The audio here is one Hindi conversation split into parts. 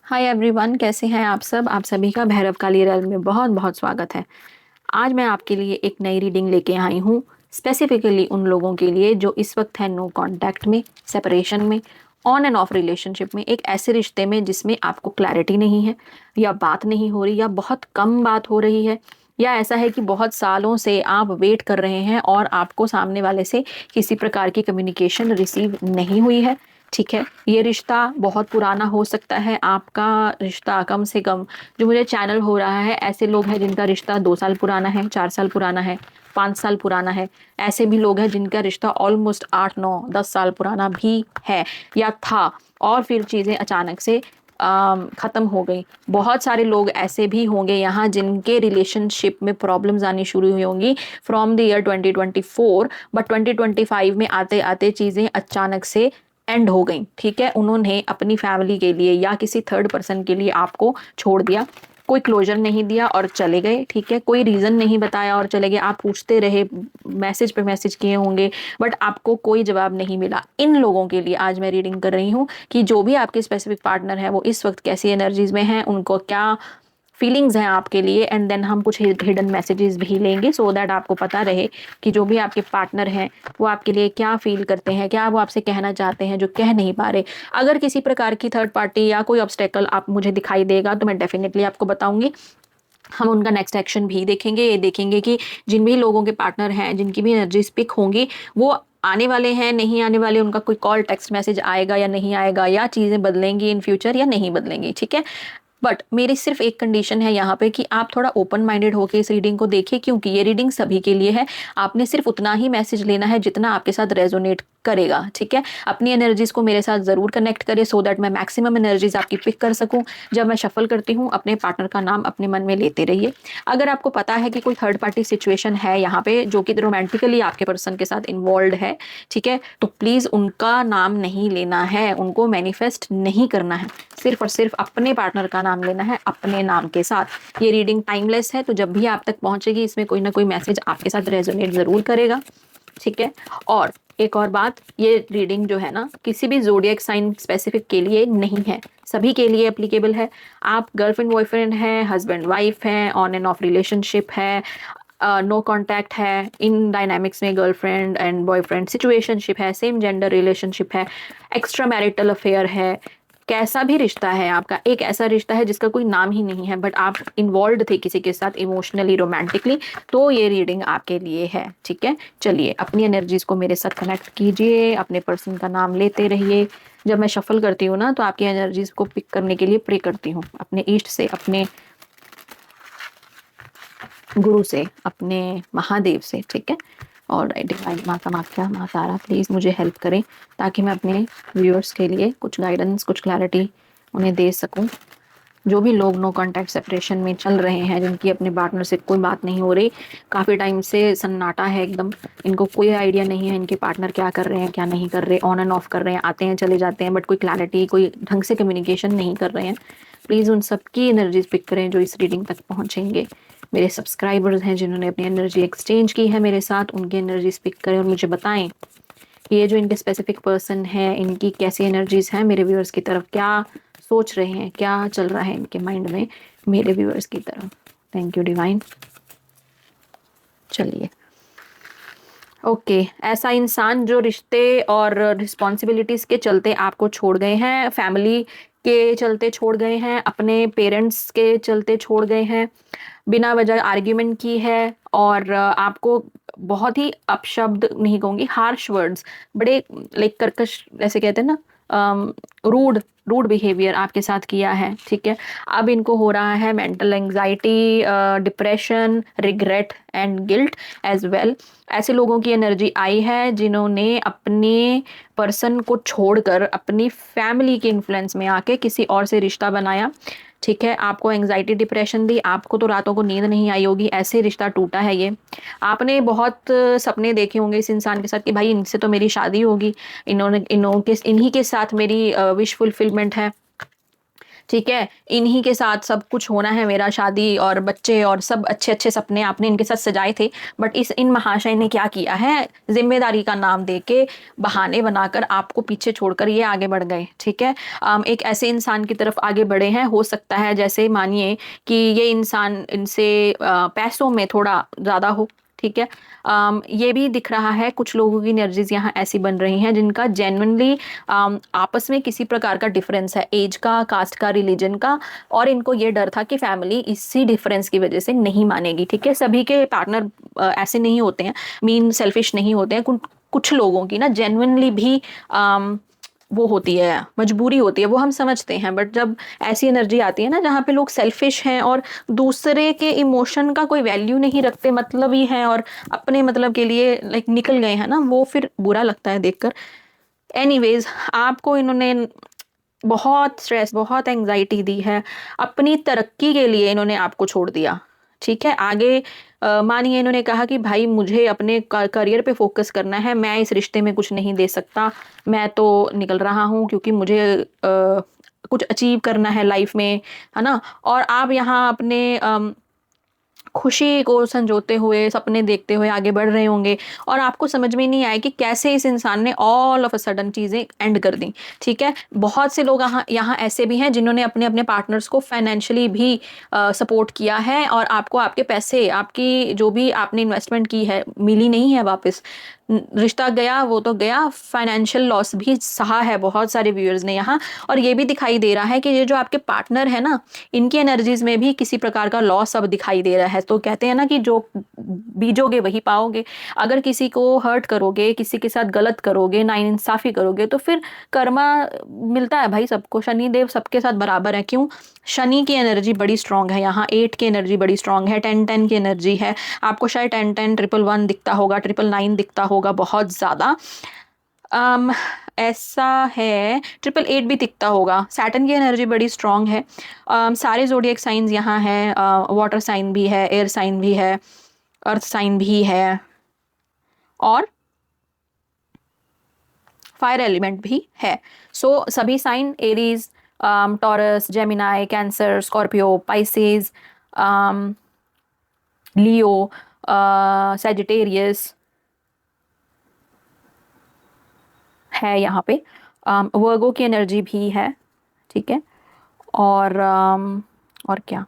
हाय एवरीवन, कैसे हैं आप सब। आप सभी का भैरव काली रैल में बहुत बहुत स्वागत है। आज मैं आपके लिए एक नई रीडिंग लेके आई हूँ, स्पेसिफिकली उन लोगों के लिए जो इस वक्त है नो कांटेक्ट में, सेपरेशन में, ऑन एंड ऑफ रिलेशनशिप में, एक ऐसे रिश्ते में जिसमें आपको क्लैरिटी नहीं है, या बात नहीं हो रही, या बहुत कम बात हो रही है, या ऐसा है कि बहुत सालों से आप वेट कर रहे हैं और आपको सामने वाले से किसी प्रकार की कम्युनिकेशन रिसीव नहीं हुई है। ठीक है, ये रिश्ता बहुत पुराना हो सकता है। आपका रिश्ता कम से कम, जो मुझे चैनल हो रहा है, ऐसे लोग हैं जिनका रिश्ता 2 साल पुराना है, 4 साल पुराना है, 5 साल पुराना है। ऐसे भी लोग हैं जिनका रिश्ता ऑलमोस्ट 8 9 10 साल पुराना भी है या था, और फिर चीज़ें अचानक से ख़त्म हो गई। बहुत सारे लोग ऐसे भी होंगे यहाँ जिनके रिलेशनशिप में प्रॉब्लम्स आनी शुरू हुई होंगी फ्रॉम द ईयर 2024, बट 2025 में आते आते चीज़ें अचानक से एंड हो गई। ठीक है, उन्होंने अपनी फैमिली के लिए या किसी थर्ड पर्सन के लिए आपको छोड़ दिया, कोई क्लोजर नहीं दिया और चले गए। ठीक है, कोई रीज़न नहीं बताया और चले गए। आप पूछते रहे, मैसेज पे मैसेज किए होंगे, बट आपको कोई जवाब नहीं मिला। इन लोगों के लिए आज मैं रीडिंग कर रही हूँ कि जो भी आपके स्पेसिफिक पार्टनर है वो इस वक्त कैसी एनर्जीज में हैं, उनको क्या फीलिंग्स हैं आपके लिए, एंड देन हम कुछ हिडन मैसेजेस भी लेंगे सो दैट आपको पता रहे कि जो भी आपके पार्टनर हैं वो आपके लिए क्या फील करते हैं, क्या वो आपसे कहना चाहते हैं जो कह नहीं पा रहे। अगर किसी प्रकार की थर्ड पार्टी या कोई ऑब्स्टेकल आप मुझे दिखाई देगा तो मैं डेफिनेटली आपको बताऊंगी। हम उनका नेक्स्ट एक्शन भी देखेंगे। ये देखेंगे कि जिन भी लोगों के पार्टनर हैं, जिनकी भी एनर्जी पिक होंगी, वो आने वाले हैं, नहीं आने वाले, उनका कोई कॉल टेक्स्ट मैसेज आएगा या नहीं आएगा, या चीज़ें बदलेंगी इन फ्यूचर या नहीं बदलेंगी। ठीक है, बट मेरी सिर्फ एक कंडीशन है यहाँ पे कि आप थोड़ा ओपन माइंडेड होकर इस रीडिंग को देखिए, क्योंकि ये रीडिंग सभी के लिए है। आपने सिर्फ उतना ही मैसेज लेना है जितना आपके साथ रेजोनेट करेगा। ठीक है, अपनी एनर्जीज को मेरे साथ जरूर कनेक्ट करें सो दैट मैं मैक्सिमम एनर्जीज आपकी पिक कर सकूं। जब मैं शफल करती हूँ, अपने पार्टनर का नाम अपने मन में लेते रहिए। अगर आपको पता है कि कोई थर्ड पार्टी सिचुएशन है यहाँ पे जो कि रोमांटिकली आपके पर्सन के साथ इन्वॉल्व है, ठीक है, तो प्लीज उनका नाम नहीं लेना है, उनको मैनिफेस्ट नहीं करना है। सिर्फ और सिर्फ अपने पार्टनर का नाम लेना है अपने नाम के साथ। ये रीडिंग टाइमलेस है, तो जब भी आप तक पहुंचेगी इसमें कोई ना कोई मैसेज आपके साथ रेजोनेट जरूर करेगा। ठीक है, और एक और बात, ये रीडिंग जो है ना किसी भी ज़ोडिएक साइन स्पेसिफिक के लिए नहीं है, सभी के लिए एप्लीकेबल है। आप गर्लफ्रेंड बॉयफ्रेंड है, हस्बैंड वाइफ है, ऑन एंड ऑफ रिलेशनशिप है, नो कांटेक्ट है, इन डायनामिक्स में गर्लफ्रेंड एंड बॉयफ्रेंड सिचुएशनशिप है, सेम जेंडर रिलेशनशिप है, एक्स्ट्रा मैरिटल अफेयर है, कैसा भी रिश्ता है आपका, एक ऐसा रिश्ता है जिसका कोई नाम ही नहीं है बट आप इन्वॉल्व थे किसी के साथ इमोशनली, रोमांटिकली, तो ये रीडिंग आपके लिए है। ठीक है, चलिए अपनी एनर्जीज को मेरे साथ कनेक्ट कीजिए, अपने पर्सन का नाम लेते रहिए। जब मैं शफल करती हूँ ना तो आपकी एनर्जीज को पिक करने के लिए प्रे करती हूँ, अपने ईष्ट से, अपने गुरु से, अपने महादेव से। ठीक है, और डिवाइन माता, माता, माँ तारा, प्लीज़ मुझे हेल्प करें ताकि मैं अपने व्यूअर्स के लिए कुछ गाइडेंस, कुछ क्लैरिटी उन्हें दे सकूं। जो भी लोग नो कांटेक्ट सेपरेशन में चल रहे हैं, जिनकी अपने पार्टनर से कोई बात नहीं हो रही, काफ़ी टाइम से सन्नाटा है एकदम, इनको कोई आइडिया नहीं है इनके पार्टनर क्या कर रहे हैं, क्या नहीं कर रहे, ऑन एंड ऑफ कर रहे हैं, आते हैं चले जाते हैं, बट कोई क्लैरिटी, कोई ढंग से कम्युनिकेशन नहीं कर रहे हैं। प्लीज़ उन सबकी एनर्जीज पिक करें जो इस रीडिंग तक पहुँचेंगे। मेरे सब्सक्राइबर्स हैं जिन्होंने अपनी एनर्जी एक्सचेंज की है मेरे साथ, उनकी एनर्जीज पिक करें और मुझे बताएं कि ये जो इनके स्पेसिफिक पर्सन है, इनकी कैसी एनर्जीज हैं मेरे व्यूअर्स की तरफ, क्या सोच रहे हैं, क्या चल रहा है इनके माइंड में मेरे व्यूअर्स की तरफ। Thank you divine. चलिए, ओके, ऐसा इंसान जो रिश्ते और रिस्पॉन्सिबिलिटीज़ के चलते आपको छोड़ गए हैं, फैमिली के चलते छोड़ गए हैं, अपने पेरेंट्स के चलते छोड़ गए हैं, बिना वजह आर्ग्यूमेंट की है, और आपको बहुत ही अपशब्द, नहीं कहूँगी, हार्श वर्ड्स, बड़े लाइक कर्कश, ऐसे कहते हैं ना, रूड रूड बिहेवियर आपके साथ किया है। ठीक है, अब इनको हो रहा है mental anxiety, depression, regret and guilt as well. ऐसे लोगों की एनर्जी आई है जिन्होंने अपने पर्सन को छोड़कर अपनी फैमिली के इन्फ्लुएंस में आके किसी और से रिश्ता बनाया। ठीक है, आपको एंग्जाइटी, डिप्रेशन दी, आपको तो रातों को नींद नहीं आई होगी, ऐसे रिश्ता टूटा है ये। आपने बहुत सपने देखे होंगे इस इंसान के साथ कि भाई इनसे तो मेरी शादी होगी, इन्हीं के साथ मेरी विश फुलफिलमेंट है। ठीक है, इन्हीं के साथ सब कुछ होना है, मेरा शादी और बच्चे और सब अच्छे अच्छे सपने आपने इनके साथ सजाए थे। बट इन महाशय ने क्या किया है, जिम्मेदारी का नाम दे के बहाने बनाकर आपको पीछे छोड़कर ये आगे बढ़ गए। ठीक है, एक ऐसे इंसान की तरफ आगे बढ़े हैं, हो सकता है जैसे मानिए कि ये इंसान इनसे पैसों में थोड़ा ज़्यादा हो। ठीक है, ये भी दिख रहा है कुछ लोगों की एनर्जीज यहाँ ऐसी बन रही हैं जिनका जेन्युइनली आपस में किसी प्रकार का डिफरेंस है, एज का, कास्ट का, रिलीजन का, और इनको ये डर था कि फैमिली इसी डिफरेंस की वजह से नहीं मानेगी। ठीक है, सभी के पार्टनर ऐसे नहीं होते हैं, मीन सेल्फिश नहीं होते हैं। कुछ लोगों की ना जेन्युइनली भी वो होती है, मजबूरी होती है, वो हम समझते हैं। बट जब ऐसी एनर्जी आती है ना जहाँ पे लोग सेल्फिश हैं और दूसरे के इमोशन का कोई वैल्यू नहीं रखते, मतलब ही हैं और अपने मतलब के लिए लाइक निकल गए हैं ना, वो फिर बुरा लगता है देखकर। एनीवेज, आपको इन्होंने बहुत स्ट्रेस, बहुत एंजाइटी दी है, अपनी तरक्की के लिए इन्होंने आपको छोड़ दिया। ठीक है, आगे मानिए इन्होंने कहा कि भाई मुझे अपने करियर पे फोकस करना है, मैं इस रिश्ते में कुछ नहीं दे सकता, मैं तो निकल रहा हूँ क्योंकि मुझे कुछ अचीव करना है लाइफ में, है ना। और आप यहाँ अपने खुशी को संजोते हुए, सपने देखते हुए आगे बढ़ रहे होंगे और आपको समझ में नहीं आया कि कैसे इस इंसान ने ऑल ऑफ अ सडन चीज़ें एंड कर दी। ठीक है, बहुत से लोग यहाँ ऐसे भी हैं जिन्होंने अपने अपने पार्टनर्स को फाइनेंशियली भी सपोर्ट किया है और आपको आपके पैसे, आपकी जो भी आपने इन्वेस्टमेंट की है, मिली नहीं है वापस। रिश्ता गया वो तो गया, फाइनेंशियल लॉस भी सहा है बहुत सारे व्यूअर्स ने यहाँ। और ये भी दिखाई दे रहा है कि ये जो आपके पार्टनर है ना, इनकी एनर्जीज में भी किसी प्रकार का लॉस अब दिखाई दे रहा है। तो कहते हैं ना कि जो बीजोगे वही पाओगे। अगर किसी को हर्ट करोगे, किसी के साथ गलत करोगे, नाइंसाफी करोगे, तो फिर कर्मा मिलता है भाई सबको। शनिदेव सबके साथ बराबर है। क्यों? शनि की एनर्जी बड़ी स्ट्रांग है यहाँ, 8 की एनर्जी बड़ी स्ट्रांग है, 10 की एनर्जी है। आपको शायद 10 111 दिखता होगा, 999 दिखता होगा बहुत ज़्यादा। अम ऐसा है, 888 भी दिखता होगा। सैटर्न की एनर्जी बड़ी स्ट्रांग है। सारे जोडिएक साइंस यहाँ है, वाटर साइन भी है, एयर साइन भी है, अर्थ साइन भी है और फायर एलिमेंट भी है। सो सभी sign, Aries, Taurus, Gemini, Cancer, Scorpio, Pisces, Leo, Sagittarius है यहाँ पे। वर्गो की एनर्जी भी है। ठीक है, और क्या,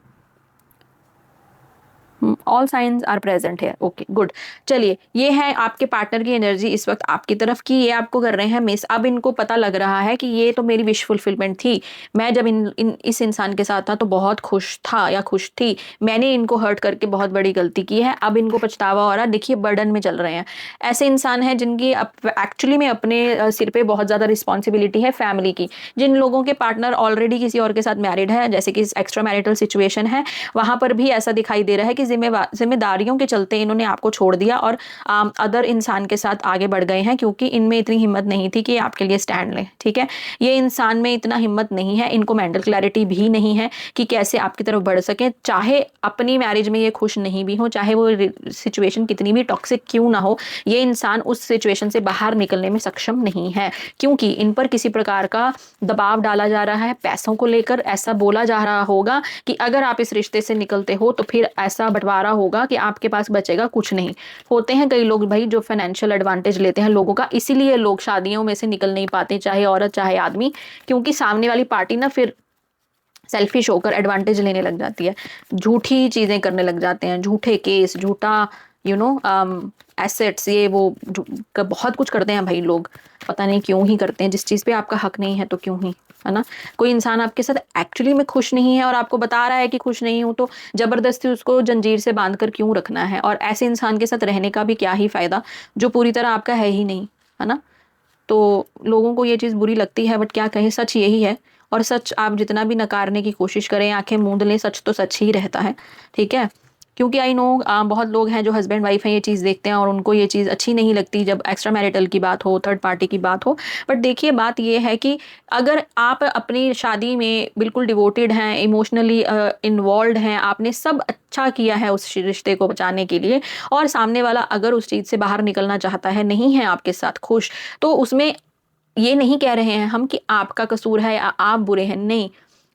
ऑल साइंस आर प्रेजेंट है। Okay good. चलिए, ये है आपके पार्टनर की एनर्जी इस वक्त आपकी तरफ की, ये आपको कर रहे हैं मिस। अब इनको पता लग रहा है कि ये तो मेरी विश फुलफिलमेंट थी, मैं जब इस इंसान के साथ था तो बहुत खुश था या खुश थी, मैंने इनको हर्ट करके बहुत बड़ी गलती की है, अब इनको पछतावा हो रहा है। देखिए, बर्डन में चल रहे हैं। ऐसे इंसान हैं जिनकी एक्चुअली में अपने सिर पे बहुत ज़्यादा रिस्पॉन्सिबिलिटी है फैमिली की। जिन लोगों के पार्टनर ऑलरेडी किसी और के साथ मैरिड है, जैसे कि एक्स्ट्रा मैरिटल सिचुएशन है, वहाँ पर भी ऐसा दिखाई दे रहा है कि जिम्मेदारियों के चलते इन्होंने आपको छोड़ दिया और अदर इंसान के साथ आगे बढ़ गए हैं, क्योंकि इनमें इतनी हिम्मत नहीं थी कि आपके लिए स्टैंड लें। ठीक है, ये इंसान में इतना हिम्मत नहीं है, इनको मेंटल क्लैरिटी भी नहीं है कि कैसे आपकी तरफ बढ़ सके। चाहे अपनी मैरिज में ये खुश नहीं भी हो, चाहे वो सिचुएशन कितनी भी टॉक्सिक क्यों ना हो, ये इंसान उस सिचुएशन से बाहर निकलने में सक्षम नहीं है, क्योंकि इन पर किसी प्रकार का दबाव डाला जा रहा है पैसों को लेकर। ऐसा बोला जा रहा होगा कि अगर आप इस रिश्ते से निकलते हो तो फिर ऐसा बंटवारा होगा कि आपके पास बचेगा कुछ नहीं। होते हैं कई लोग भाई जो फाइनेंशियल एडवांटेज लेते हैं लोगों का, इसीलिए लोग शादियों में से निकल नहीं पाते, चाहे औरत चाहे आदमी, क्योंकि सामने वाली पार्टी ना फिर सेल्फिश होकर एडवांटेज लेने लग जाती है, झूठी चीज़ें करने लग जाते हैं, झूठे केस, झूठा एसेट्स, ये वो बहुत कुछ करते हैं भाई लोग। पता नहीं क्यों ही करते हैं, जिस चीज़ पे आपका हक नहीं है तो क्यों ही, है ना। कोई इंसान आपके साथ एक्चुअली में खुश नहीं है और आपको बता रहा है कि खुश नहीं हूँ, तो ज़बरदस्ती उसको जंजीर से बांध कर क्यों रखना है। और ऐसे इंसान के साथ रहने का भी क्या ही फ़ायदा जो पूरी तरह आपका है ही नहीं, है ना। तो लोगों को ये चीज़ बुरी लगती है, बट क्या कहें, सच यही है। और सच आप जितना भी नकारने की कोशिश करें, आंखें मूंद लें, सच तो सच ही रहता है। ठीक है, क्योंकि आई नो बहुत लोग हैं जो हस्बैंड वाइफ हैं, ये चीज़ देखते हैं और उनको ये चीज़ अच्छी नहीं लगती जब एक्स्ट्रा मैरिटल की बात हो, थर्ड पार्टी की बात हो। बट देखिए, बात ये है कि अगर आप अपनी शादी में बिल्कुल डिवोटेड हैं, इमोशनली इन्वॉल्व हैं, आपने सब अच्छा किया है उस रिश्ते को बचाने के लिए, और सामने वाला अगर उस चीज़ से बाहर निकलना चाहता है, नहीं है आपके साथ खुश, तो उसमें ये नहीं कह रहे हैं हम कि आपका कसूर है या आप बुरे हैं, नहीं।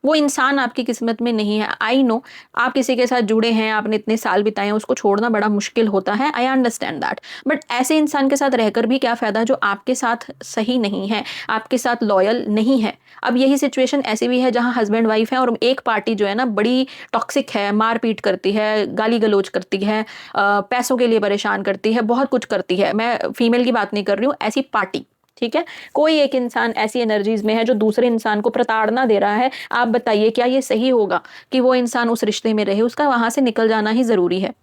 वो इंसान आपकी किस्मत में नहीं है। आई नो आप किसी के साथ जुड़े हैं, आपने इतने साल बिताए हैं, उसको छोड़ना बड़ा मुश्किल होता है, आई अंडरस्टैंड दैट, बट ऐसे इंसान के साथ रहकर भी क्या फ़ायदा जो आपके साथ सही नहीं है, आपके साथ लॉयल नहीं है। अब यही सिचुएशन ऐसी भी है जहाँ हस्बैंड वाइफ है और एक पार्टी जो है ना बड़ी टॉक्सिक है, मारपीट करती है, गाली गलौज करती है, पैसों के लिए परेशान करती है, बहुत कुछ करती है। मैं फीमेल की बात नहीं कर रही हूँ, ऐसी पार्टी, ठीक है। कोई एक इंसान ऐसी एनर्जीज में है जो दूसरे इंसान को प्रताड़ना दे रहा है। आप बताइए क्या ये सही होगा कि वो इंसान उस रिश्ते में रहे? उसका वहां से निकल जाना ही जरूरी है।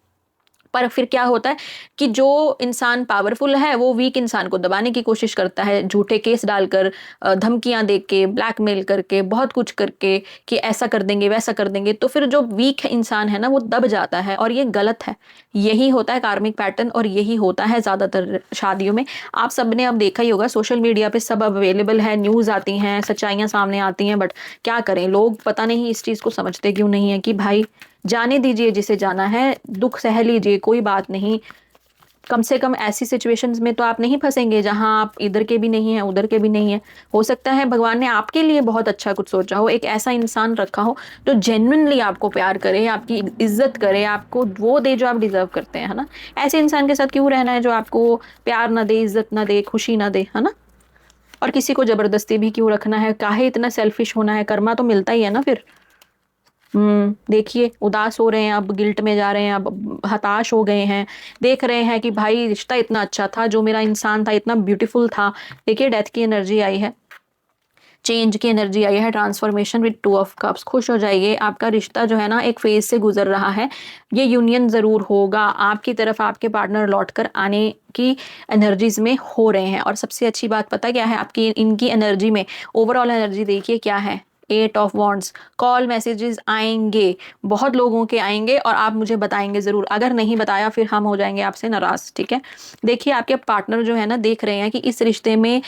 पर फिर क्या होता है कि जो इंसान पावरफुल है वो वीक इंसान को दबाने की कोशिश करता है, झूठे केस डालकर, धमकियां दे के, ब्लैकमेल करके, बहुत कुछ करके कि ऐसा कर देंगे वैसा कर देंगे। तो फिर जो वीक इंसान है ना वो दब जाता है और ये गलत है। यही होता है कार्मिक पैटर्न और यही होता है ज़्यादातर शादियों में। आप सबने अब देखा ही होगा सोशल मीडिया पे सब अवेलेबल है, न्यूज़ आती हैं, सच्चाइयाँ सामने आती हैं, बट क्या करें लोग पता नहीं इस चीज़ को समझते क्यों नहीं है कि भाई जाने दीजिए जिसे जाना है, दुख सह लीजिए, कोई बात नहीं। कम से कम ऐसी सिचुएशंस में तो आप नहीं फंसेंगे जहां आप इधर के भी नहीं हैं उधर के भी नहीं हैं। हो सकता है भगवान ने आपके लिए बहुत अच्छा कुछ सोचा हो, एक ऐसा इंसान रखा हो जो जेन्युइनली आपको प्यार करे, आपकी इज्जत करे, आपको वो दे जो आप डिजर्व करते हैं, है ना। ऐसे इंसान के साथ क्यों रहना है जो आपको प्यार ना दे, इज्जत ना दे, खुशी ना दे, है ना। और किसी को जबरदस्ती भी क्यों रखना है, काहे इतना सेल्फिश होना है, कर्मा तो मिलता ही है ना फिर। देखिए उदास हो रहे हैं, अब गिल्ट में जा रहे हैं, अब हताश हो गए हैं, देख रहे हैं कि भाई रिश्ता इतना अच्छा था, जो मेरा इंसान था इतना ब्यूटीफुल था। देखिए डेथ की एनर्जी आई है, चेंज की एनर्जी आई है, ट्रांसफॉर्मेशन विद 2 ऑफ कप्स। खुश हो जाइए, आपका रिश्ता जो है ना एक फेज से गुजर रहा है, ये यूनियन ज़रूर होगा, आपकी तरफ आपके पार्टनर लौट कर आने की एनर्जीज में हो रहे हैं। और सबसे अच्छी बात पता क्या है, आपकी इनकी एनर्जी में ओवरऑल एनर्जी देखिए क्या है, 8 ऑफ वॉन्ड्स। कॉल मैसेजेस आएंगे, बहुत लोगों के आएंगे और आप मुझे बताएंगे ज़रूर, अगर नहीं बताया फिर हम हो जाएंगे आपसे नाराज़, ठीक है। देखिए आपके पार्टनर जो है ना देख रहे हैं कि इस रिश्ते में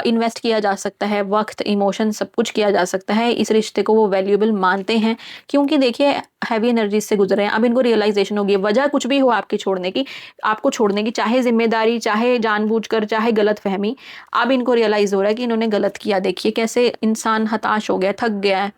इन्वेस्ट किया जा सकता है, वक्त, इमोशन, सब कुछ किया जा सकता है, इस रिश्ते को वो वैल्यूएबल मानते हैं, क्योंकि देखिए हैवी एनर्जी से गुजरे हैं। अब इनको रियलाइजेशन होगी, वजह कुछ भी हो आपके छोड़ने की, आपको छोड़ने की, चाहे जिम्मेदारी, चाहे जानबूझकर, चाहे गलत फहमी, अब इनको रियलाइज हो रहा है कि इन्होंने गलत किया। देखिए कैसे इंसान हताश हो गया, थक गया है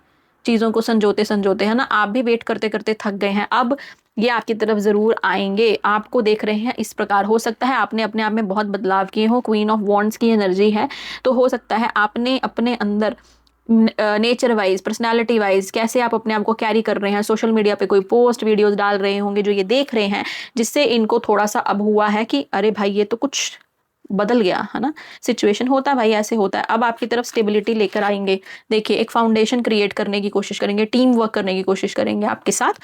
चीज़ों को संजोते संजोते, है ना। आप भी वेट करते करते थक गए हैं, अब ये आपकी तरफ ज़रूर आएंगे, आपको देख रहे हैं इस प्रकार। हो सकता है आपने अपने आप में बहुत बदलाव किए हो, क्वीन ऑफ वॉन्ड्स की एनर्जी है, तो हो सकता है आपने अपने अंदर नेचर वाइज, पर्सनालिटी वाइज कैसे आप अपने आप को कैरी कर रहे हैं, सोशल मीडिया पे कोई पोस्ट वीडियोस डाल रहे होंगे जो ये देख रहे हैं, जिससे इनको थोड़ा सा अब हुआ है कि अरे भाई ये तो कुछ बदल गया, है ना। सिचुएशन होता है भाई, ऐसे होता है। अब आपकी तरफ स्टेबिलिटी लेकर आएंगे, देखिए एक फाउंडेशन क्रिएट करने की कोशिश करेंगे, टीम वर्क करने की कोशिश करेंगे आपके साथ।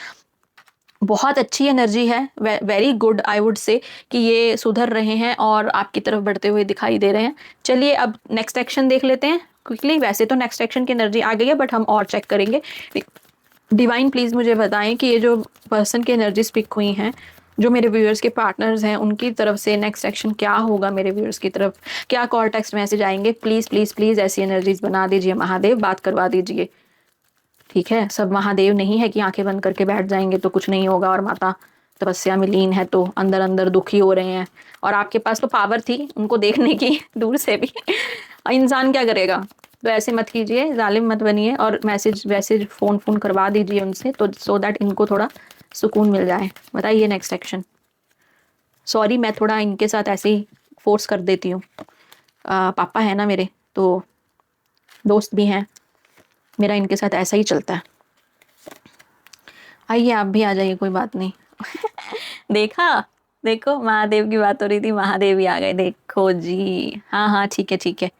बहुत अच्छी एनर्जी है, very good I would say, कि ये सुधर रहे हैं और आपकी तरफ बढ़ते हुए दिखाई दे रहे हैं। चलिए अब नेक्स्ट एक्शन देख लेते हैं क्विकली। वैसे तो नेक्स्ट एक्शन की एनर्जी आ गई है बट हम और चेक करेंगे। डिवाइन प्लीज़ मुझे बताएं कि ये जो पर्सन की एनर्जी स्पिक हुई हैं, जो मेरे व्यूअर्स के पार्टनर्स हैं, उनकी तरफ से नेक्स्ट एक्शन क्या होगा, मेरे व्यूअर्स की तरफ क्या कॉल टेक्स्ट मैसेज आएंगे। प्लीज़ प्लीज़ प्लीज़ ऐसी एनर्जीज बना दीजिए महादेव, बात करवा दीजिए, ठीक है। सब महादेव नहीं है कि आंखें बंद करके बैठ जाएंगे तो कुछ नहीं होगा और माता तपस्या में लीन है तो अंदर अंदर दुखी हो रहे हैं। और आपके पास तो पावर थी उनको देखने की दूर से भी इंसान क्या करेगा। तो ऐसे मत कीजिए, जालिम मत बनिए और मैसेज वैसेज फ़ोन करवा दीजिए उनसे, तो सो दैट इनको थोड़ा सुकून मिल जाए। बताइए नेक्स्ट एक्शन। सॉरी मैं थोड़ा इनके साथ ऐसे ही फोर्स कर देती हूँ, पापा है ना मेरे, तो दोस्त भी हैं, मेरा इनके साथ ऐसा ही चलता है। आइए आप भी आ जाइए, कोई बात नहीं देखा, देखो महादेव की बात हो रही थी, महादेव ही आ गए, देखो जी। हाँ हाँ ठीक है ठीक है,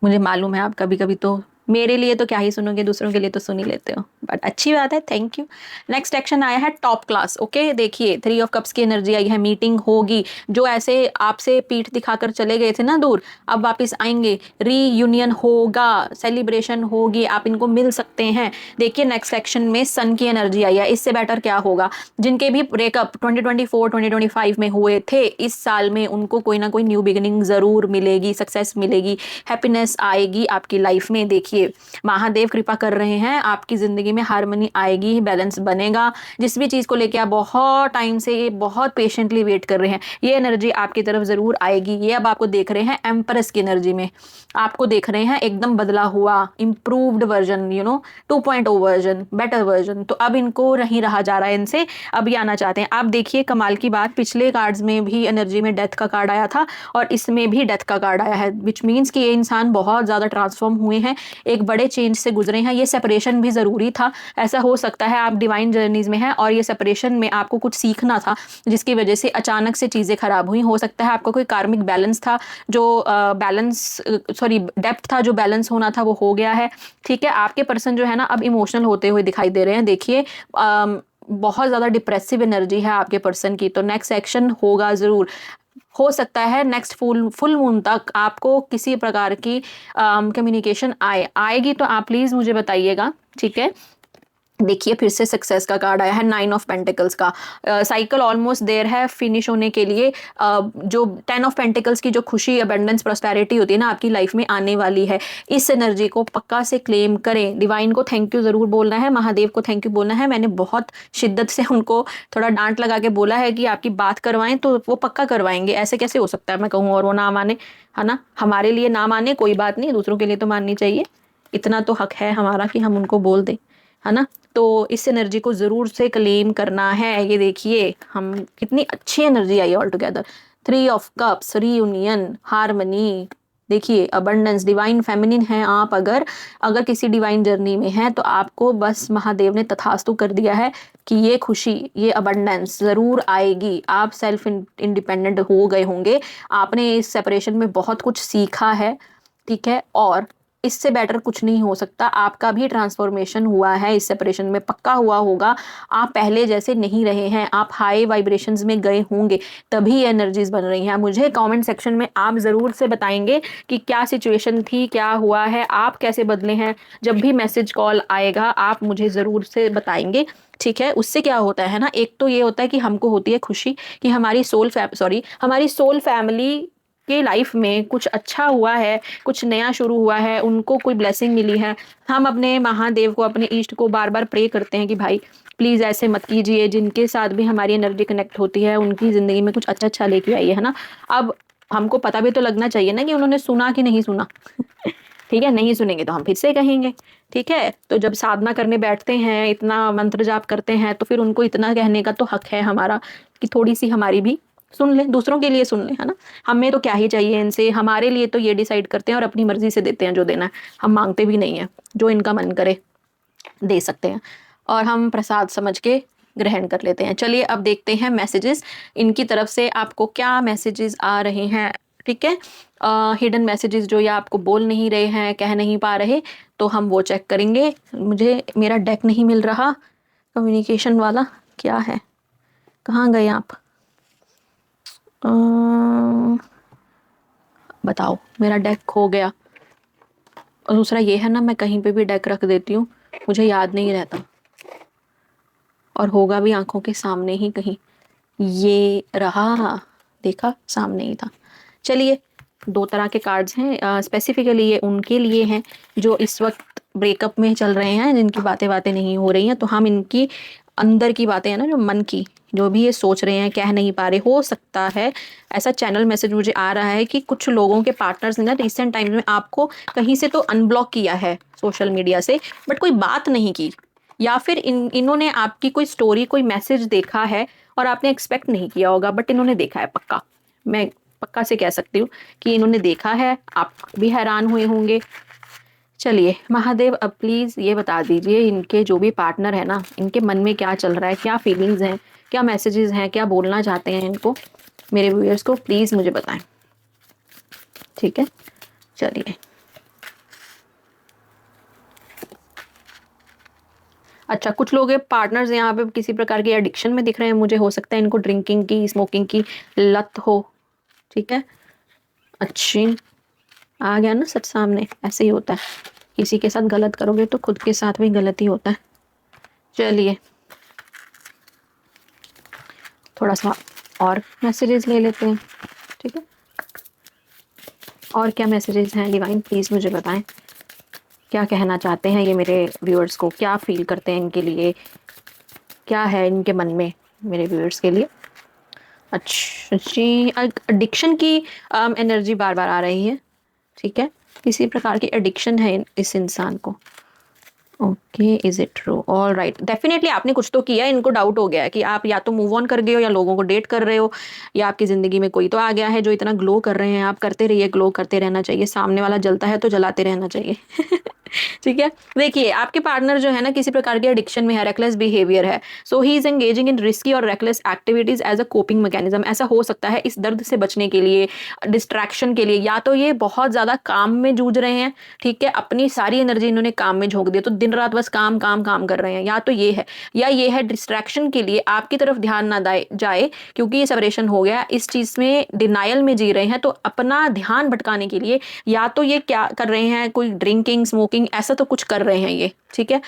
मुझे मालूम है आप कभी कभी तो मेरे लिए तो क्या ही सुनोगे, दूसरों के लिए तो सुन ही लेते हो, बट अच्छी बात है, थैंक यू। नेक्स्ट एक्शन आया है टॉप क्लास। ओके देखिए 3 ऑफ कप्स की एनर्जी आई है, मीटिंग होगी। जो ऐसे आपसे पीठ दिखाकर चले गए थे ना दूर, अब वापस आएंगे, रीयूनियन होगा, सेलिब्रेशन होगी, आप इनको मिल सकते हैं। देखिए नेक्स्ट एक्शन में सन की एनर्जी आई है, इससे बेटर क्या होगा। जिनके भी ब्रेकअप 2024 2025 में हुए थे, इस साल में उनको कोई ना कोई न्यू बिगिनिंग ज़रूर मिलेगी, सक्सेस मिलेगी, हैप्पीनेस आएगी आपकी लाइफ में। देखिए महादेव कृपा कर रहे हैं आपकी ज़िंदगी में, में हार्मनी आएगी, बैलेंस बनेगा। जिस भी चीज़ को लेके आप बहुत टाइम से बहुत पेशेंटली वेट कर रहे हैं, ये एनर्जी आपकी तरफ ज़रूर आएगी। ये अब आपको देख रहे हैं एम्प्रेस की एनर्जी में, आपको देख रहे हैं एकदम बदला हुआ improved version, 2.0 version, better version. तो अब इनको नहीं रहा जा रहा है इनसे, अब ये आना चाहते हैं। आप देखिए कमाल की बात, पिछले कार्ड्स में भी एनर्जी में डेथ का कार्ड आया था और इसमें भी डेथ का कार्ड आया है, विच मीन्स कि ये इंसान बहुत ज़्यादा ट्रांसफॉर्म हुए हैं, एक बड़े चेंज से गुजरे हैं। ये सेपरेशन भी ज़रूरी था। ऐसा हो सकता है आप डिवाइन जर्नीज में हैं और ये सेपरेशन में आपको कुछ सीखना था, जिसकी वजह से अचानक से चीज़ें खराब हुई। हो सकता है आपका कोई कार्मिक बैलेंस था जो डेप्थ था जो बैलेंस होना था, वो हो गया है। ठीक है, आपके पर्सन जो है ना अब इमोशनल होते हुए दिखाई दे रहे हैं। देखिए बहुत ज़्यादा डिप्रेसिव एनर्जी है आपके पर्सन की, तो नेक्स्ट एक्शन होगा ज़रूर। हो सकता है नेक्स्ट फुल मून तक आपको किसी प्रकार की कम्युनिकेशन आएगी, तो आप प्लीज़ मुझे बताइएगा। ठीक है, देखिए फिर से सक्सेस का कार्ड आया है, 9 ऑफ पेंटिकल्स का। साइकिल ऑलमोस्ट देर है फिनिश होने के लिए। जो 10 ऑफ पेंटिकल्स की जो खुशी, अबेंडेंस, प्रॉस्पेरिटी होती है ना आपकी लाइफ में आने वाली है। इस एनर्जी को पक्का से क्लेम करें। डिवाइन को थैंक यू ज़रूर बोलना है, महादेव को थैंक यू बोलना है। मैंने बहुत शिद्दत से उनको थोड़ा डांट लगा के बोला है कि आपकी बात करवाएं, तो वो पक्का करवाएंगे। ऐसे कैसे हो सकता है मैं कहूँ और वो ना माने, है ना। हमारे लिए ना माने कोई बात नहीं, दूसरों के लिए तो माननी चाहिए। इतना तो हक है हमारा कि हम उनको बोल दें, है ना। तो इस एनर्जी को ज़रूर से क्लेम करना है। ये देखिए हम कितनी अच्छी energy I all together. 3 of cups, reunion, harmony, देखिए अबंडेंस, डिवाइन फेमिनिन है आप। अगर किसी डिवाइन जर्नी में है तो आपको बस महादेव ने तथास्तु कर दिया है कि ये खुशी, ये अबंडेंस ज़रूर आएगी। आप सेल्फ इंडिपेंडेंट हो गए होंगे, आपने इस सेपरेशन में बहुत कुछ सीखा है। ठीक है, और इससे बेटर कुछ नहीं हो सकता। आपका भी ट्रांसफॉर्मेशन हुआ है इस सेपरेशन में, पक्का हुआ होगा। आप पहले जैसे नहीं रहे हैं, आप हाई वाइब्रेशंस में गए होंगे, तभी एनर्जीज बन रही हैं। मुझे कमेंट सेक्शन में आप ज़रूर से बताएंगे कि क्या सिचुएशन थी, क्या हुआ है, आप कैसे बदले हैं। जब भी मैसेज कॉल आएगा आप मुझे ज़रूर से बताएंगे। ठीक है, उससे क्या होता है ना, एक तो ये होता है कि हमको होती है खुशी कि हमारी सोल फैमिली के लाइफ में कुछ अच्छा हुआ है, कुछ नया शुरू हुआ है, उनको कोई ब्लेसिंग मिली है। हम अपने महादेव को, अपने ईष्ट को बार बार प्रे करते हैं कि भाई प्लीज़ ऐसे मत कीजिए, जिनके साथ भी हमारी एनर्जी कनेक्ट होती है उनकी ज़िंदगी में कुछ अच्छा अच्छा लेके आइए, है ना। अब हमको पता भी तो लगना चाहिए ना कि उन्होंने सुना कि नहीं सुना। ठीक है, नहीं सुनेंगे तो हम फिर से कहेंगे। ठीक है, तो जब साधना करने बैठते हैं, इतना मंत्र जाप करते हैं, तो फिर उनको इतना कहने का तो हक है हमारा कि थोड़ी सी हमारी भी सुन लें, दूसरों के लिए सुन लें, है ना। हमें तो क्या ही चाहिए इनसे, हमारे लिए तो ये डिसाइड करते हैं और अपनी मर्जी से देते हैं जो देना है। हम मांगते भी नहीं है, जो इनका मन करे दे सकते हैं और हम प्रसाद समझ के ग्रहण कर लेते हैं। चलिए अब देखते हैं मैसेजेस, इनकी तरफ से आपको क्या मैसेजेस आ रहे हैं। ठीक है, हिडन मैसेजेस जो ये आपको बोल नहीं रहे हैं, कह नहीं पा रहे, तो हम वो चेक करेंगे। मुझे मेरा डेक नहीं मिल रहा कम्युनिकेशन वाला, क्या है, कहाँ गए आप? बताओ, मेरा डेक खो गया। और दूसरा ये है ना, मैं कहीं पे भी डेक रख देती हूँ, मुझे याद नहीं रहता, और होगा भी आंखों के सामने ही कहीं। ये रहा, देखा, सामने ही था। चलिए, 2 तरह के कार्ड्स हैं, स्पेसिफिकली ये उनके लिए हैं जो इस वक्त ब्रेकअप में चल रहे हैं, जिनकी बातें नहीं हो रही हैं। तो हम इनकी अंदर की बातें हैं ना, जो मन की, जो भी ये सोच रहे हैं, कह नहीं पा रहे। हो सकता है ऐसा चैनल मैसेज मुझे आ रहा है कि कुछ लोगों के पार्टनर्स ने ना रिसेंट टाइम्स में आपको कहीं से तो अनब्लॉक किया है सोशल मीडिया से, बट कोई बात नहीं की, या फिर इन्होंने आपकी कोई स्टोरी, कोई मैसेज देखा है और आपने एक्सपेक्ट नहीं किया होगा, बट इन्होंने देखा है पक्का। मैं पक्का से कह सकती हूँ कि इन्होंने देखा है, आप भी हैरान हुए होंगे। चलिए महादेव, अब प्लीज़ ये बता दीजिए, इनके जो भी पार्टनर है ना, इनके मन में क्या चल रहा है, क्या फीलिंग्स हैं, क्या मैसेजेस हैं, क्या बोलना चाहते हैं इनको, मेरे व्यूअर्स को प्लीज़ मुझे बताएं। ठीक है, चलिए। अच्छा, कुछ लोग पार्टनर्स यहाँ पे किसी प्रकार की एडिक्शन में दिख रहे हैं मुझे। हो सकता है इनको ड्रिंकिंग की, स्मोकिंग की लत हो। ठीक है, अच्छी आ गया ना सच सामने, ऐसे ही होता है, किसी के साथ गलत करोगे तो खुद के साथ भी गलत ही होता है। चलिए थोड़ा सा और मैसेजेस ले लेते हैं। ठीक है, और क्या मैसेजेस हैं डिवाइन, प्लीज़ मुझे बताएं। क्या कहना चाहते हैं ये मेरे व्यूअर्स को, क्या फील करते हैं इनके लिए, क्या है इनके मन में मेरे व्यूअर्स के लिए। अच्छा जी, एडिक्शन की एनर्जी बार बार आ रही है, ठीक है, किसी प्रकार की एडिक्शन है इस इंसान को। Okay, is it true, all right, definitely आपने कुछ तो किया है, इनको डाउट हो गया है कि आप या तो मूव ऑन कर गए हो या लोगों को डेट कर रहे हो, या आपकी ज़िंदगी में कोई तो आ गया है जो इतना ग्लो कर रहे हैं। आप करते रहिए, ग्लो करते रहना चाहिए, सामने वाला जलता है तो जलाते रहना चाहिए। ठीक है, देखिए आपके पार्टनर जो है ना किसी प्रकार के एडिक्शन में है, रेकलेस बिहेवियर है, so he is engaging in risky और reckless activities as a coping mechanism. ऐसा हो सकता है इस दर्द से बचने के लिए, डिस्ट्रैक्शन के लिए, या तो ये बहुत ज्यादा काम में जूझ रहे हैं, ठीक है, अपनी सारी एनर्जी इन्होंने काम में झोंक दी, तो दिन रात बस काम काम काम कर रहे हैं, या तो ये है, या ये है डिस्ट्रैक्शन के लिए आपकी तरफ ध्यान ना जाए क्योंकि ये सेपरेशन हो गया, इस चीज में डिनायल में जी रहे हैं, तो अपना ध्यान भटकाने के लिए या तो ये क्या कर रहे हैं, कोई ड्रिंकिंग स्मोकिंग ऐसा तो कुछ कर रहे हैं ये, ठीक है,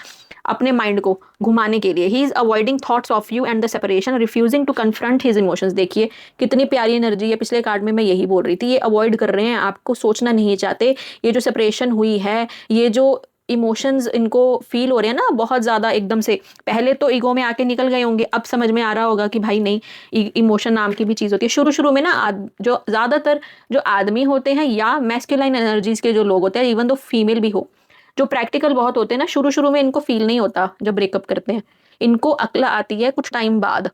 अपने माइंड को घुमाने के लिए। He is avoiding thoughts of you and the separation, refusing to confront his emotions. देखिए कितनी प्यारी एनर्जी है, पिछले कार्ड में मैं यही बोल रही थी, ये अवॉइड कर रहे हैं, आपको सोचना नहीं चाहते। ये जो सेपरेशन हुई है, ये जो इमोशंस इनको फील हो रहे हैं ना बहुत ज़्यादा एकदम से, पहले तो ईगो में आके निकल गए होंगे, अब समझ में आ रहा होगा कि भाई नहीं, इमोशन नाम की भी चीज़ होती है। शुरू शुरू में ना जो ज़्यादातर जो आदमी होते हैं या मैस्कुलाइन एनर्जीज के जो लोग होते हैं, इवन दो फीमेल भी हो, जो प्रैक्टिकल बहुत होते हैं ना, शुरू शुरू में इनको फील नहीं होता जब ब्रेकअप करते हैं, इनको अक्ल आती है कुछ टाइम बाद,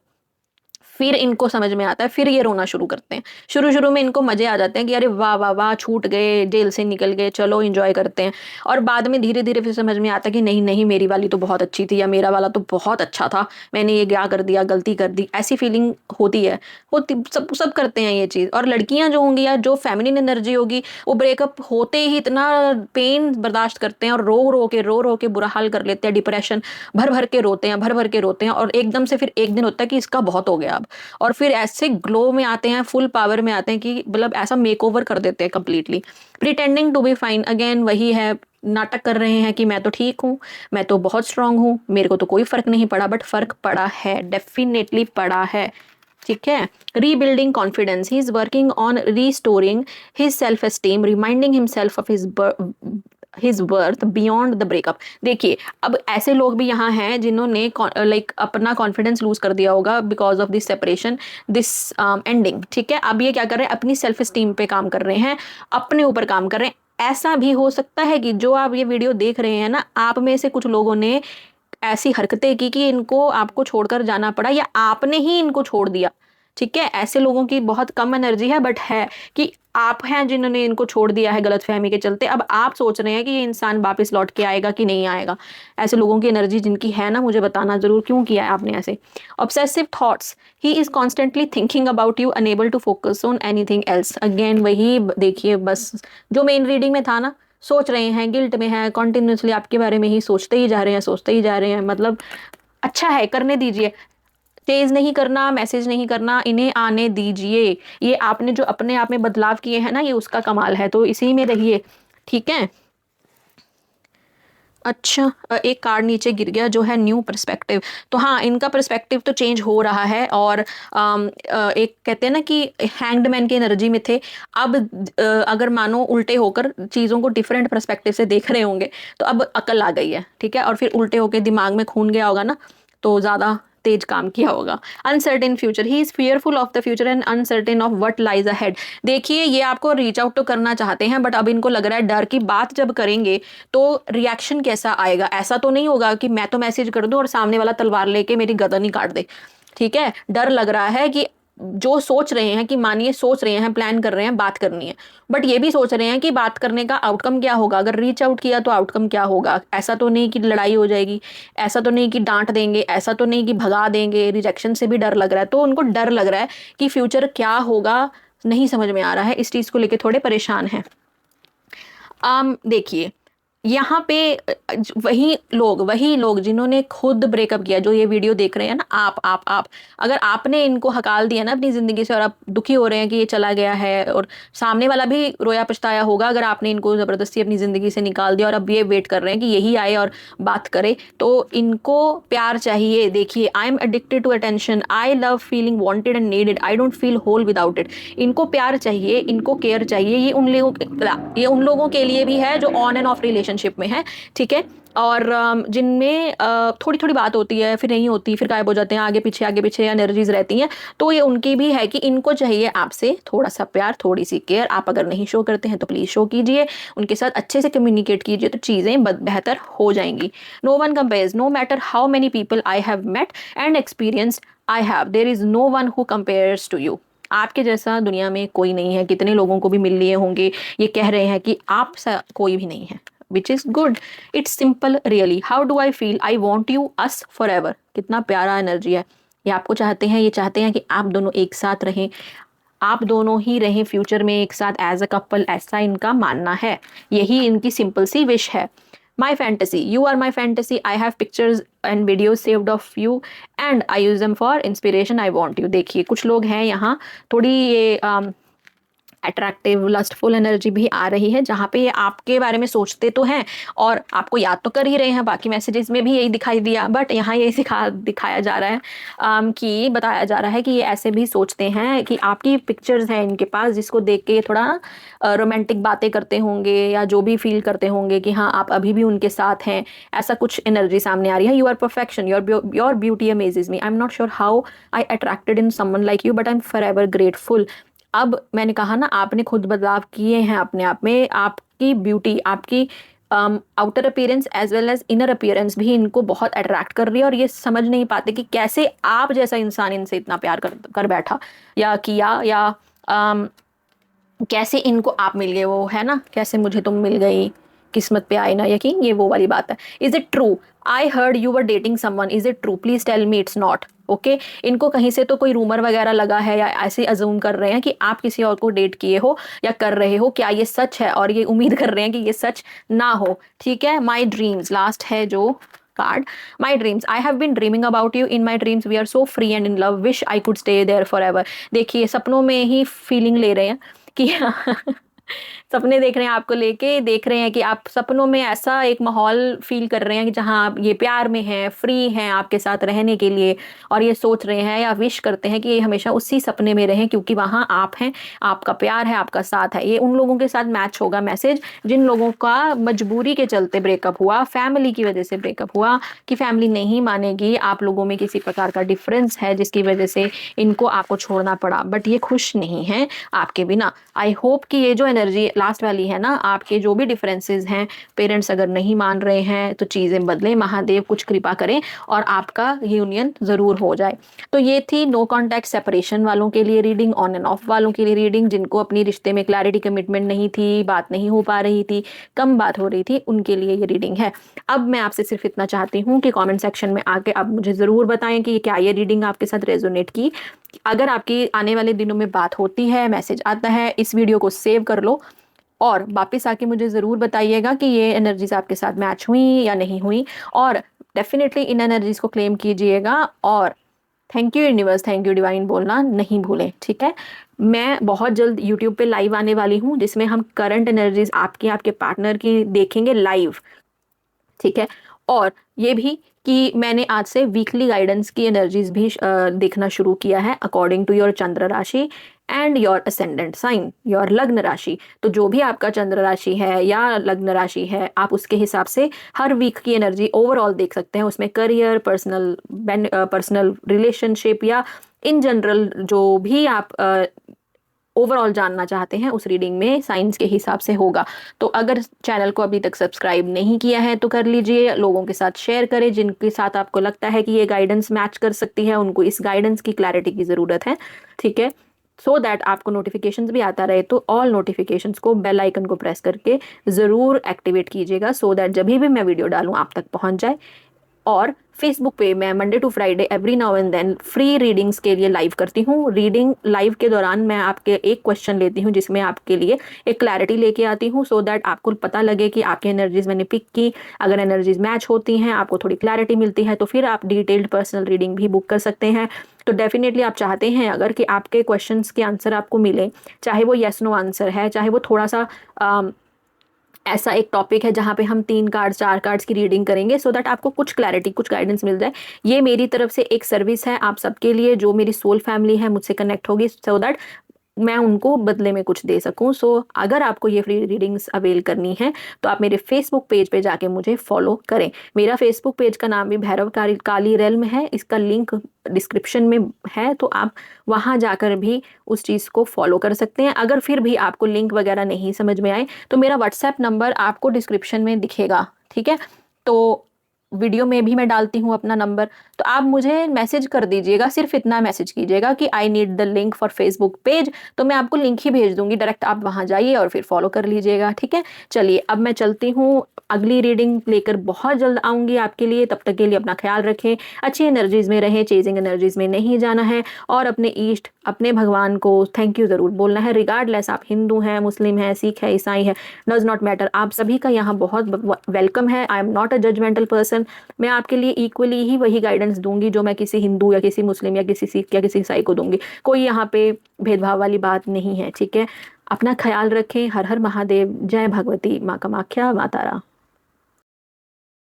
फिर इनको समझ में आता है, फिर ये रोना शुरू करते हैं। शुरू शुरू में इनको मजे आ जाते हैं कि अरे वाह वाह वाह, छूट गए, जेल से निकल गए, चलो एंजॉय करते हैं, और बाद में धीरे धीरे फिर समझ में आता है कि नहीं नहीं, मेरी वाली तो बहुत अच्छी थी, या मेरा वाला तो बहुत अच्छा था, मैंने ये क्या कर दिया, गलती कर दी, ऐसी फीलिंग होती है, होती, सब सब करते हैं ये चीज़। और लड़कियां जो होंगी या जो फेमिनिन एनर्जी होगी, वो ब्रेकअप होते ही इतना पेन बर्दाश्त करते हैं और रो के बुरा हाल कर लेते हैं, डिप्रेशन भर भर के रोते हैं, भर भर के रोते हैं, और एकदम से फिर एक दिन होता है कि इसका बहुत हो गया अब, और फिर ऐसे ग्लो में आते हैं, फुल पावर में आते हैं कि मतलब ऐसा मेकओवर कर देते हैं completely, pretending to be fine. Again वही है, नाटक कर रहे हैं कि मैं तो ठीक हूँ, मैं तो बहुत स्ट्रांग हूँ, मेरे को तो कोई फर्क नहीं पड़ा, बट फर्क पड़ा है, डेफिनेटली पड़ा है, ठीक है। Rebuilding confidence, he is working on restoring his self esteem, reminding himself of his worth beyond the breakup. देखिए अब ऐसे लोग भी यहाँ हैं जिन्होंने लाइक अपना कॉन्फिडेंस लूज कर दिया होगा because of this separation, this ending, ठीक है। अब ये क्या कर रहे हैं, अपनी सेल्फ एस्टीम पे काम कर रहे हैं, अपने ऊपर काम कर रहे हैं। ऐसा भी हो सकता है कि जो आप ये वीडियो देख रहे हैं ना, आप में से कुछ लोगों ने ऐसी हरकतें की कि इनको आपको छोड़कर जाना पड़ा, या आपने ही इनको छोड़ दिया, ठीक है। ऐसे लोगों की बहुत कम एनर्जी है, बट है कि आप हैं जिन्होंने इनको छोड़ दिया है गलतफहमी के चलते। अब आप सोच रहे हैं कि ये इंसान वापस लौट के आएगा कि नहीं आएगा। ऐसे लोगों की एनर्जी जिनकी है ना, मुझे बताना जरूर क्यों किया है आपने ऐसे। Obsessive thoughts, he is constantly thinking about you, unable to focus on anything else. Again वही देखिए, बस जो मेन रीडिंग में था ना, सोच रहे हैं, गिल्ट में है, कॉन्टिन्यूसली आपके बारे में ही सोचते ही जा रहे हैं, सोचते ही जा रहे हैं। मतलब अच्छा है, करने दीजिए, तेज नहीं करना, मैसेज नहीं करना, इन्हें आने दीजिए। ये आपने जो अपने आप में बदलाव किए हैं ना, ये उसका कमाल है, तो इसी में रहिए, ठीक है। अच्छा, एक कार्ड नीचे गिर गया जो है न्यू पर्सपेक्टिव। तो हाँ, इनका पर्सपेक्टिव तो चेंज हो रहा है, और एक कहते हैं ना कि हैंग्ड मैन की एनर्जी में थे, अब अगर मानो उल्टे होकर चीज़ों को डिफरेंट पर्सपेक्टिव से देख रहे होंगे, तो अब अकल आ गई है, ठीक है। और फिर उल्टे होकर दिमाग में खून गया होगा ना, तो ज़्यादा तेज काम किया होगा। Uncertain future, he is fearful of the future and uncertain of what lies ahead. देखिए ये आपको रीच आउट तो करना चाहते हैं, बट अब इनको लग रहा है डर की बात जब करेंगे तो रिएक्शन कैसा आएगा। ऐसा तो नहीं होगा कि मैं तो मैसेज कर दूं और सामने वाला तलवार लेके मेरी गर्दन ही काट दे, ठीक है। डर लग रहा है कि जो सोच रहे हैं, कि मानिए सोच रहे हैं, प्लान कर रहे हैं, बात करनी है, बट ये भी सोच रहे हैं कि बात करने का आउटकम क्या होगा, अगर रीच आउट किया तो आउटकम क्या होगा। ऐसा तो नहीं कि लड़ाई हो जाएगी, ऐसा तो नहीं कि डांट देंगे, ऐसा तो नहीं कि भगा देंगे, रिजेक्शन से भी डर लग रहा है। तो उनको डर लग रहा है कि फ्यूचर क्या होगा, नहीं समझ में आ रहा है, इस चीज़ को लेकर थोड़े परेशान हैं। देखिए यहाँ पे वही लोग जिन्होंने खुद ब्रेकअप किया, जो ये वीडियो देख रहे हैं ना, आप अगर आपने इनको हकाल दिया ना अपनी ज़िंदगी से, और आप दुखी हो रहे हैं कि ये चला गया है, और सामने वाला भी रोया पछताया होगा अगर आपने इनको ज़बरदस्ती अपनी ज़िंदगी से निकाल दिया, और अब ये वेट कर रहे हैं कि यही आए और बात करे, तो इनको प्यार चाहिए। देखिए, I am addicted to attention, I love feeling wanted and needed, I don't feel whole without it. इनको प्यार चाहिए, इनको केयर चाहिए। ये उन लोगों के लिए भी है जो on end of relation relationship में हैं, ठीक है, और जिनमें थोड़ी थोड़ी बात होती है, फिर नहीं होती, फिर गायब हो जाते हैं, आगे पीछे एनर्जीज रहती हैं। तो ये उनकी भी है कि इनको चाहिए आपसे थोड़ा सा प्यार, थोड़ी सी केयर। आप अगर नहीं शो करते हैं तो प्लीज़ शो कीजिए, उनके साथ अच्छे से कम्युनिकेट कीजिए, तो चीज़ें बेहतर हो जाएंगी। No one compares, no matter how many people I have met and experience I have, there is no one who compares to you. आपके जैसा दुनिया में कोई नहीं है। कितने लोगों को भी मिल लिए होंगे, ये कह रहे हैं कि आप सा कोई भी नहीं है, which is good. It's simple really. How do I feel, I want you us for ever. कितना प्यारा एनर्जी है। ये आपको चाहते हैं, ये चाहते हैं कि आप दोनों एक साथ रहें, आप दोनों ही रहें फ्यूचर में एक साथ एज अ कपल, ऐसा इनका मानना है। यही इनकी सिंपल सी विश है। My fantasy, you are my fantasy. I have pictures and videos saved of you and I use them for inspiration. I want you. देखिए कुछ लोग हैं यहाँ, थोड़ी ये अट्रैक्टिव लस्टफुल एनर्जी भी आ रही है, जहाँ पे ये आपके बारे में सोचते तो हैं और आपको याद तो कर ही रहे हैं। बाकी मैसेजेस में भी यही दिखाई दिया, बट यहाँ ये दिखाया जा रहा है कि बताया जा रहा है कि ये ऐसे भी सोचते हैं कि आपकी पिक्चर्स हैं इनके पास, जिसको देख के ये थोड़ा रोमांटिक बातें करते होंगे या जो भी फील करते होंगे कि हाँ आप अभी भी उनके साथ हैं। ऐसा कुछ एनर्जी सामने आ रही है। You are perfection, your beauty amazes me. I am not sure how I attracted in someone like you, but I am forever grateful. अब मैंने कहा ना, आपने खुद बदलाव किए हैं अपने आप में। आपकी ब्यूटी, आपकी outer appearance as well as inner appearance भी इनको बहुत अट्रैक्ट कर रही है, और ये समझ नहीं पाते कि कैसे आप जैसा इंसान इनसे इतना प्यार कर बैठा या किया, या कैसे इनको आप मिल गए। वो है ना, कैसे मुझे तुम मिल गई, किस्मत पे आए ना यकीन, ये वो वाली बात है। Is it true, I heard you were dating someone, is it true, please tell me it's not. Okay, इनको कहीं से तो कोई रूमर वगैरह लगा है या ऐसे अज्यूम कर रहे हैं कि आप किसी और को डेट किए हो या कर रहे हो। क्या ये सच है? और ये उम्मीद कर रहे हैं कि ये सच ना हो, ठीक है। माई ड्रीम्स लास्ट है जो card. My dreams, I have been dreaming about you in my dreams, we are so free and in love, wish I could stay there forever. देखिए सपनों में ही फीलिंग ले रहे हैं कि सपने देख रहे हैं आपको लेके, देख रहे हैं कि आप सपनों में ऐसा एक माहौल फील कर रहे हैं कि जहां आप ये प्यार में हैं, फ्री हैं आपके साथ रहने के लिए, और ये सोच रहे हैं या विश करते हैं कि ये हमेशा उसी सपने में रहें, क्योंकि वहां आप हैं, आपका प्यार है, आपका साथ है। ये उन लोगों के साथ मैच होगा मैसेज जिन लोगों का मजबूरी के चलते ब्रेकअप हुआ, फैमिली की वजह से ब्रेकअप हुआ, कि फैमिली नहीं मानेगी, आप लोगों में किसी प्रकार का डिफरेंस है जिसकी वजह से इनको आपको छोड़ना पड़ा, बट ये खुश नहीं है आपके बिना। आई होप कि ये जो एनर्जी लास्ट वाली है ना, आपके जो भी डिफरेंसेस हैं, पेरेंट्स अगर नहीं मान रहे हैं तो चीज़ें बदलें, महादेव कुछ कृपा करें और आपका यूनियन ज़रूर हो जाए। तो ये थी नो कॉन्टैक्ट सेपरेशन वालों के लिए रीडिंग, ऑन एंड ऑफ वालों के लिए रीडिंग, जिनको अपनी रिश्ते में क्लैरिटी कमिटमेंट नहीं थी, बात नहीं हो पा रही थी, कम बात हो रही थी, उनके लिए ये रीडिंग है। अब मैं आपसे सिर्फ इतना चाहती हूँ कि कॉमेंट सेक्शन में आके आप मुझे ज़रूर बताएं कि क्या ये रीडिंग आपके साथ रेजोनेट की। अगर आपकी आने वाले दिनों में बात होती है, मैसेज आता है, इस वीडियो को सेव कर लो और वापस आके मुझे ज़रूर बताइएगा कि ये एनर्जीज आपके साथ मैच हुई या नहीं हुई, और डेफिनेटली इन एनर्जीज को क्लेम कीजिएगा, और thank you universe, thank you divine बोलना नहीं भूलें, ठीक है। मैं बहुत जल्द यूट्यूब पे लाइव आने वाली हूँ, जिसमें हम करंट एनर्जीज आपकी, आपके पार्टनर की देखेंगे लाइव, ठीक है। और ये भी कि मैंने आज से वीकली गाइडेंस की एनर्जीज भी देखना शुरू किया है according to your chandra rashi and your ascendant sign, your lagna rashi. तो जो भी आपका चंद्र राशि है या लग्न राशि है, आप उसके हिसाब से हर वीक की एनर्जी ओवरऑल देख सकते हैं। उसमें करियर, पर्सनल रिलेशनशिप या इन जनरल जो भी आप ओवरऑल जानना चाहते हैं, उस रीडिंग में साइंस के हिसाब से होगा। तो अगर चैनल को अभी तक सब्सक्राइब नहीं किया है तो कर लीजिए, लोगों के साथ शेयर करें जिनके साथ आपको लगता है कि ये गाइडेंस मैच कर सकती है, उनको इस गाइडेंस की क्लैरिटी की ज़रूरत है, ठीक है। सो दैट आपको नोटिफिकेशंस भी आता रहे, तो ऑल नोटिफिकेशंस को बेल आइकन को प्रेस करके ज़रूर एक्टिवेट कीजिएगा, सो दैट जब भी मैं वीडियो डालूँ आप तक पहुँच जाए। और फेसबुक पे मैं Monday to Friday every now and then free readings के लिए लाइव करती हूँ। रीडिंग लाइव के दौरान मैं आपके एक क्वेश्चन लेती हूँ, जिसमें आपके लिए एक क्लैरिटी लेके आती हूँ, सो दैट आपको पता लगे कि आपकी एनर्जीज मैंने पिक की, अगर एनर्जीज मैच होती हैं, आपको थोड़ी क्लैरिटी मिलती है, तो फिर आप डिटेल्ड पर्सनल रीडिंग भी बुक कर सकते हैं। तो डेफिनेटली आप चाहते हैं अगर कि आपके क्वेश्चंस के आंसर आपको मिले, चाहे वो येस नो आंसर है, चाहे वो थोड़ा सा ऐसा एक टॉपिक है जहाँ पे हम 3 कार्ड्स 4 कार्ड्स की रीडिंग करेंगे, सो दैट आपको कुछ क्लैरिटी, कुछ गाइडेंस मिल जाए। ये मेरी तरफ से एक सर्विस है आप सबके लिए, जो मेरी सोल फैमिली है मुझसे कनेक्ट होगी, सो दैट मैं उनको बदले में कुछ दे सकूं। सो अगर आपको ये फ्री रीडिंग्स अवेल करनी है तो आप मेरे फेसबुक पेज पे जाके मुझे फॉलो करें। मेरा फेसबुक पेज का नाम भी भैरव काली रेल्म है, इसका लिंक डिस्क्रिप्शन में है, तो आप वहां जाकर भी उस चीज़ को फॉलो कर सकते हैं। अगर फिर भी आपको लिंक वगैरह नहीं समझ में आए तो मेरा व्हाट्सएप नंबर आपको डिस्क्रिप्शन में दिखेगा, ठीक है। तो वीडियो में भी मैं डालती हूँ अपना नंबर, तो आप मुझे मैसेज कर दीजिएगा, सिर्फ इतना मैसेज कीजिएगा कि I need the link for Facebook page, तो मैं आपको लिंक ही भेज दूंगी, डायरेक्ट आप वहां जाइए और फिर फॉलो कर लीजिएगा, ठीक है। चलिए अब मैं चलती हूँ, अगली रीडिंग लेकर बहुत जल्द आऊंगी आपके लिए। तब तक के लिए अपना ख्याल रखें, अच्छी एनर्जीज में रहें, चेजिंग एनर्जीज में नहीं जाना है, और अपने ईष्ट अपने भगवान को थैंक यू ज़रूर बोलना है, रिगार्डलेस आप हिंदू हैं, मुस्लिम हैं, सिख है, ईसाई है, डज नॉट मैटर। आप सभी का यहाँ बहुत वेलकम है। I am not a judgmental person. मैं आपके लिए इक्वली ही वही गाइडेंस दूंगी जो मैं किसी हिंदू या किसी मुस्लिम या किसी सिख या किसी ईसाई को दूंगी। कोई यहाँ पे भेदभाव वाली बात नहीं है, ठीक है। अपना ख्याल रखें। हर हर महादेव। जय भगवती माँ कामाख्या, माँ तारा।